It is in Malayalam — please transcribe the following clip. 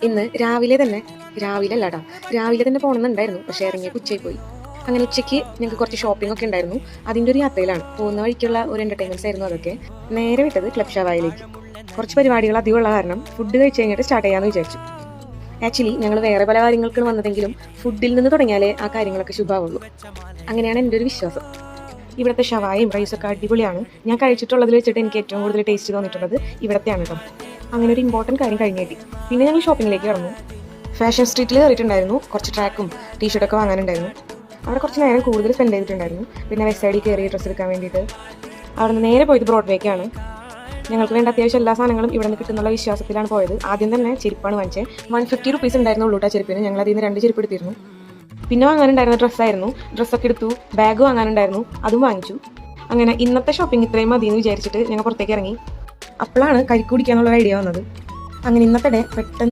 ഇന്ന് രാവിലെ തന്നെ പോകണമെന്നുണ്ടായിരുന്നു. പക്ഷേ ഇറങ്ങിയ ഉച്ചയായി പോയി. അങ്ങനെ ഉച്ചയ്ക്ക് ഞങ്ങൾക്ക് കുറച്ച് ഷോപ്പിംഗ് ഒക്കെ ഉണ്ടായിരുന്നു. അതിൻ്റെ ഒരു യാത്രയിലാണ്. പോകുന്ന വഴിക്കുള്ള ഒരു എൻ്റർടൈൻമെൻറ്റ്സ് ആയിരുന്നു അതൊക്കെ. നേരെ വിട്ടത് ക്ലബ് ഷവായിലേക്ക്. കുറച്ച് പരിപാടികൾ അധികമുള്ള കാരണം ഫുഡ് കഴിച്ച് കഴിഞ്ഞിട്ട് സ്റ്റാർട്ട് ചെയ്യാമെന്ന് വിചാരിച്ചു. ആക്ച്വലി ഞങ്ങൾ വേറെ പല കാര്യങ്ങൾക്കാണ് വന്നതെങ്കിലും ഫുഡിൽ നിന്ന് തുടങ്ങിയാലേ ആ കാര്യങ്ങളൊക്കെ ശുഭമാവുള്ളൂ. അങ്ങനെയാണ് എൻ്റെ ഒരു വിശ്വാസം. ഇവിടുത്തെ ഷവായും റൈസൊക്കെ അടിപൊളിയാണ്. ഞാൻ കഴിച്ചിട്ടുള്ളതിൽ വെച്ചിട്ട് എനിക്ക് ഏറ്റവും കൂടുതൽ ടേസ്റ്റ് തോന്നിയിട്ടുള്ളത് ഇവിടത്തെയാണ് കേട്ടോ. അങ്ങനെ ഒരു ഇമ്പോർട്ടൻറ്റ് കാര്യം കഴിഞ്ഞ് കിട്ടി. പിന്നെ ഞങ്ങൾ ഷോപ്പിങ്ങിലേക്ക് കടന്നു. ഫാഷൻ സ്ട്രീറ്റിൽ കയറിയിട്ടുണ്ടായിരുന്നു. കുറച്ച് ട്രാക്കും ടീഷർട്ടൊക്കെ വാങ്ങാനുണ്ടായിരുന്നു. അവിടെ കുറച്ച് നേരം കൂടുതൽ സ്പെൻഡ് ചെയ്തിട്ടുണ്ടായിരുന്നു. പിന്നെ വെസ്റ്റ് സൈഡിൽ കയറി ഡ്രസ്സ് എടുക്കാൻ വേണ്ടിയിട്ട്. അവിടെ നിന്ന് നേരെ പോയത് ബ്രോഡ്വേക്കാണ്. ഞങ്ങൾക്ക് വേണ്ട അത്യാവശ്യം എല്ലാ സാധനങ്ങളും ഇവിടെ നിന്ന് കിട്ടുന്നുള്ള വിശ്വാസത്തിലാണ് പോയത്. ആദ്യം തന്നെ ചെരുപ്പാണ് വാങ്ങിച്ചത്. 150 റുപ്പീസ് ഉണ്ടായിരുന്നുള്ളൂ കേട്ടോ ചെരുപ്പിന്. ഞങ്ങൾ അതിൽ നിന്ന് 2 ചെരുപ്പ് എടുത്തിരുന്നു. പിന്നെ വാങ്ങാനുണ്ടായിരുന്ന ഡ്രസ്സൊക്കെ എടുത്തു. ബാഗ് വാങ്ങാനുണ്ടായിരുന്നു, അതും വാങ്ങിച്ചു. അങ്ങനെ ഇന്നത്തെ ഷോപ്പിംഗ് ഇത്രയും മതി എന്ന് വിചാരിച്ചിട്ട് ഞങ്ങൾ പുറത്തേക്ക് ഇറങ്ങി. അപ്പോഴാണ് കരിക്ക് കുടിക്കാനുള്ള ഐഡിയ വന്നത്. അങ്ങനെ ഇന്നത്തെ ഡേ പെട്ടെന്ന്